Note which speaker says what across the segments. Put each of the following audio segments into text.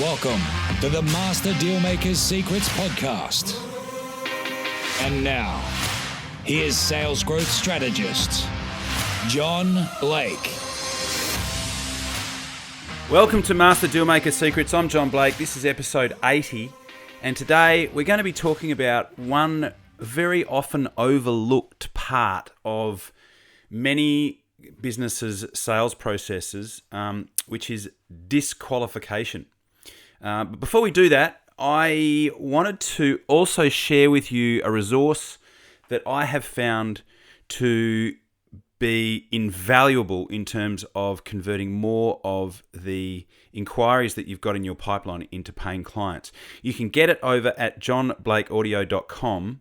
Speaker 1: Welcome to the Master Dealmaker's Secrets podcast. And now, here's sales growth strategist, John Blake.
Speaker 2: Welcome to Master Dealmaker Secrets. I'm John Blake. This is episode 80. And today we're going to be talking about one very often overlooked part of many businesses' sales processes, which is disqualification. But before we do that, I wanted to also share with you a resource that I have found to be invaluable in terms of converting more of the inquiries that you've got in your pipeline into paying clients. You can get it over at johnblakeaudio.com.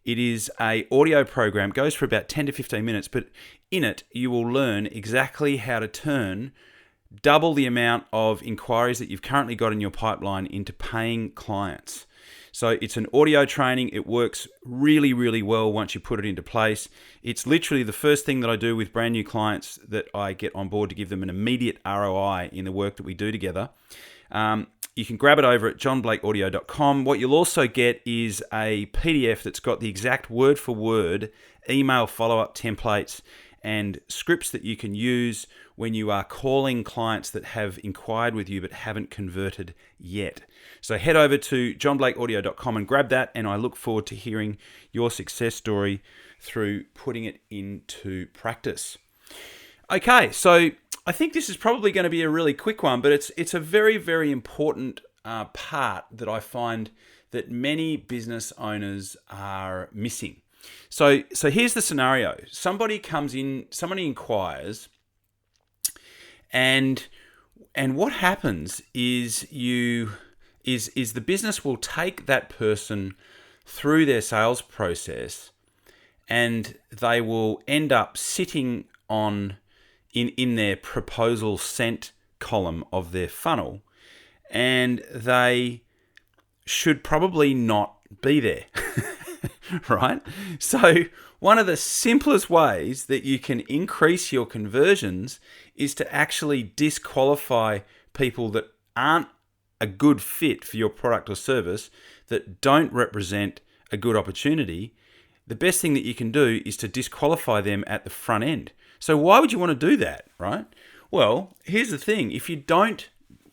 Speaker 2: It is an audio program, goes for about 10 to 15 minutes, but in it you will learn exactly how to turn double the amount of inquiries that you've currently got in your pipeline into paying clients. So it's an audio training. It works really, really well once you put it into place. It's literally the first thing that I do with brand new clients that I get on board to give them an immediate ROI in the work that we do together. You can grab it over at johnblakeaudio.com. What you'll also get is a PDF that's got the exact word for word email follow-up templates and scripts that you can use when you are calling clients that have inquired with you but haven't converted yet. So head over to johnblakeaudio.com and grab that, and I look forward to hearing your success story through putting it into practice. Okay, so I think this is probably going to be a really quick one, but it's a very, very important part that I find that many business owners are missing. So here's the scenario. Somebody comes in, somebody inquires, and what happens is the business will take that person through their sales process, and they will end up sitting on in their proposal sent column of their funnel, and they should probably not be there. Right? So one of the simplest ways that you can increase your conversions is to actually disqualify people that aren't a good fit for your product or service, that don't represent a good opportunity. The best thing that you can do is to disqualify them at the front end. So why would you want to do that, right? Well, here's the thing. If you don't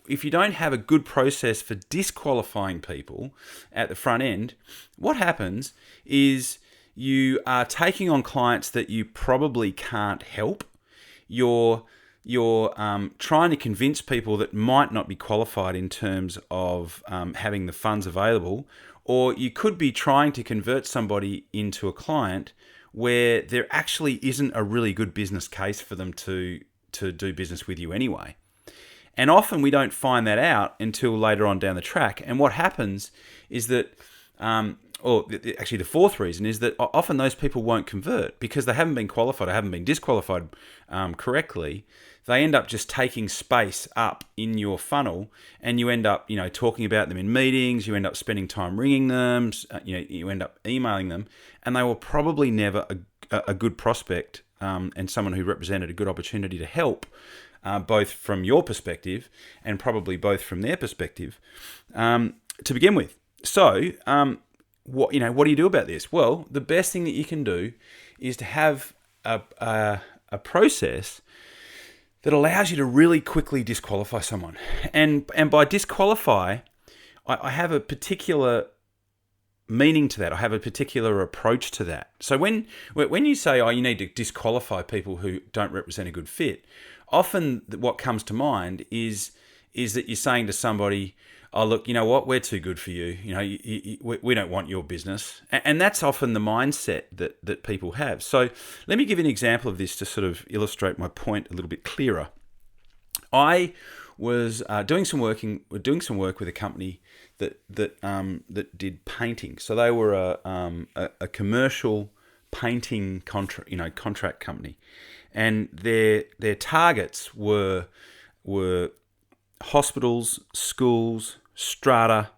Speaker 2: have a good process for disqualifying people at the front end, what happens is you are taking on clients that you probably can't help. You're trying to convince people that might not be qualified in terms of having the funds available, or you could be trying to convert somebody into a client where there actually isn't a really good business case for them to do business with you anyway. And often we don't find that out until later on down the track. And what happens is that, actually the fourth reason is that often those people won't convert because they haven't been qualified or haven't been disqualified correctly. They end up just taking space up in your funnel, and you end up, talking about them in meetings. You end up spending time ringing them. You end up emailing them, and they were probably never a good prospect and someone who represented a good opportunity to help. Both from your perspective and probably both from their perspective, to begin with. So, what do you do about this? Well, the best thing that you can do is to have a process that allows you to really quickly disqualify someone. And by disqualify, I have a particular meaning to that. I have a particular approach to that. So when you say, you need to disqualify people who don't represent a good fit, often what comes to mind is that you're saying to somebody, oh, look, you know what, we're too good for you. We don't want your business. And that's often the mindset that people have. So let me give you an example of this to sort of illustrate my point a little bit clearer. I was doing some work with a company that did painting. So they were a commercial painting contract company, and their targets were hospitals, schools, strata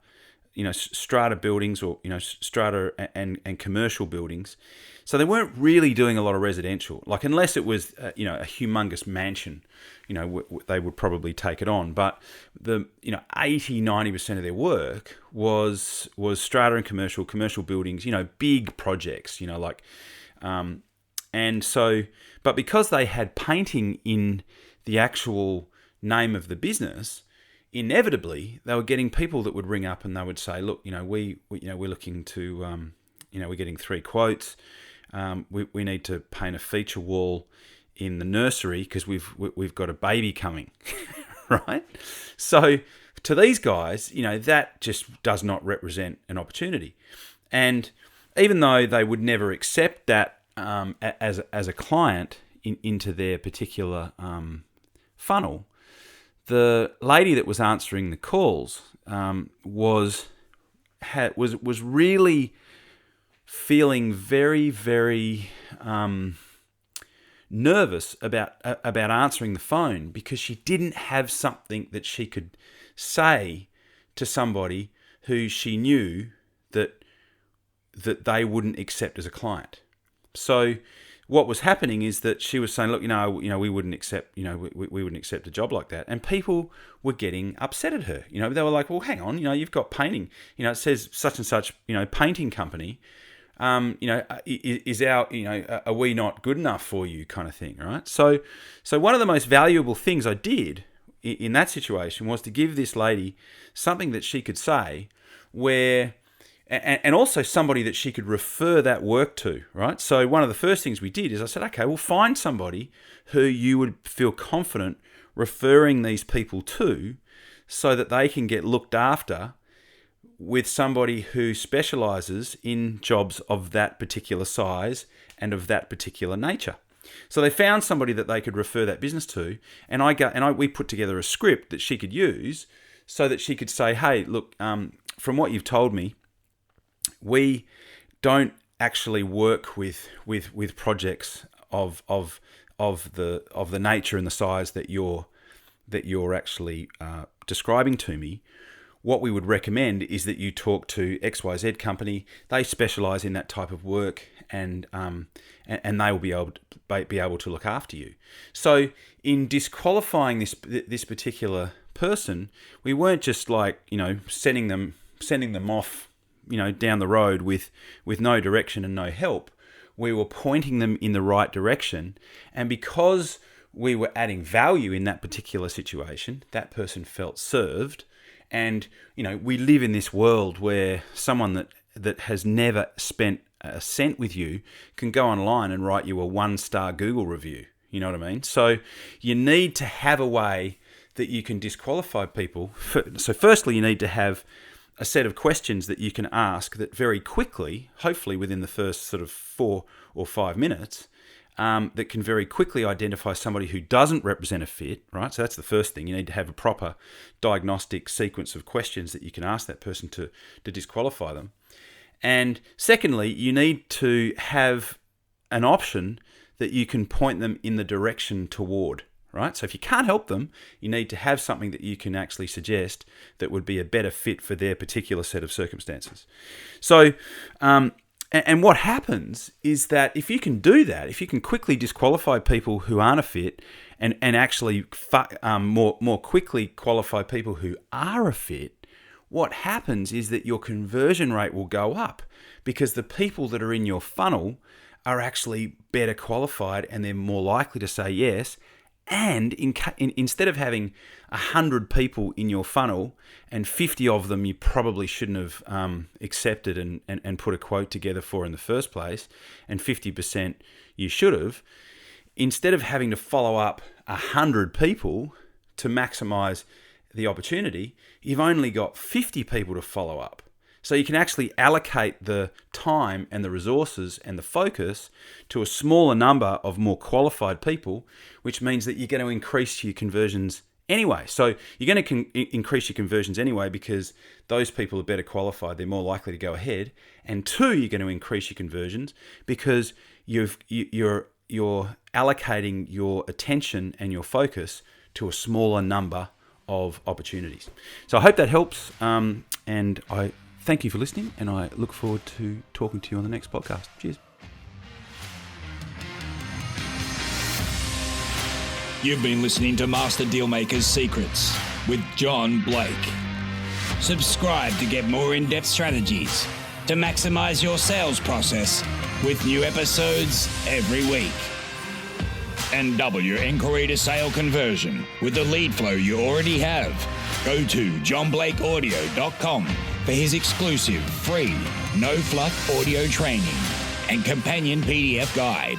Speaker 2: buildings, or strata and commercial buildings. So they weren't really doing a lot of residential. Like, unless it was, a humongous mansion, they would probably take it on. But the, 80-90% of their work was strata and commercial buildings, big projects, and so, but because they had painting in the actual name of the business, inevitably they were getting people that would ring up and they would say, look, we're looking to, we're getting 3 quotes. We need to paint a feature wall in the nursery because we've got a baby coming, right? So to these guys, that just does not represent an opportunity. And even though they would never accept that as a client into their particular funnel, the lady that was answering the calls was really feeling very, very nervous about answering the phone, because she didn't have something that she could say to somebody who she knew that they wouldn't accept as a client. So what was happening is that she was saying, look, we wouldn't accept, we wouldn't accept a job like that. And people were getting upset at her. They were like, well, hang on, you've got painting. It says such and such, painting company. Is our, are we not good enough for you, kind of thing, right? So one of the most valuable things I did in that situation was to give this lady something that she could say where, and also somebody that she could refer that work to, right? So one of the first things we did is I said, okay, we'll find somebody who you would feel confident referring these people to so that they can get looked after with somebody who specializes in jobs of that particular size and of that particular nature. So they found somebody that they could refer that business to, and we put together a script that she could use so that she could say, hey, look, from what you've told me, we don't actually work with projects of the nature and the size that you're actually describing to me. What we would recommend is that you talk to XYZ company. They specialize in that type of work, and they will be able to look after you. So in disqualifying this particular person, we weren't just like sending them off down the road with no direction and no help. We were pointing them in the right direction, and because we were adding value in that particular situation, that person felt served. And, we live in this world where someone that has never spent a cent with you can go online and write you a 1-star Google review. You know what I mean? So you need to have a way that you can disqualify people. So firstly, you need to have a set of questions that you can ask that very quickly, hopefully within the first sort of 4 or 5 minutes, that can very quickly identify somebody who doesn't represent a fit, right? So that's the first thing. You need to have a proper diagnostic sequence of questions that you can ask that person to disqualify them. And secondly, you need to have an option that you can point them in the direction toward, right? So if you can't help them, you need to have something that you can actually suggest that would be a better fit for their particular set of circumstances. So, and what happens is that if you can do that, if you can quickly disqualify people who aren't a fit and actually more quickly qualify people who are a fit, what happens is that your conversion rate will go up because the people that are in your funnel are actually better qualified and they're more likely to say yes. And instead of having 100 people in your funnel and 50 of them you probably shouldn't have accepted and put a quote together for in the first place, and 50% you should have, instead of having to follow up 100 people to maximize the opportunity, you've only got 50 people to follow up. So you can actually allocate the time and the resources and the focus to a smaller number of more qualified people, which means that you're going to increase your conversions anyway. So you're going to increase your conversions anyway because those people are better qualified. They're more likely to go ahead. And 2, you're going to increase your conversions because you're allocating your attention and your focus to a smaller number of opportunities. So I hope that helps. And I thank you for listening, and I look forward to talking to you on the next podcast. Cheers.
Speaker 1: You've been listening to Master Dealmaker's Secrets with John Blake. Subscribe to get more in-depth strategies to maximize your sales process with new episodes every week. And double your inquiry to sale conversion with the lead flow you already have. Go to johnblakeaudio.com for his exclusive free no-fluff audio training and companion PDF guide.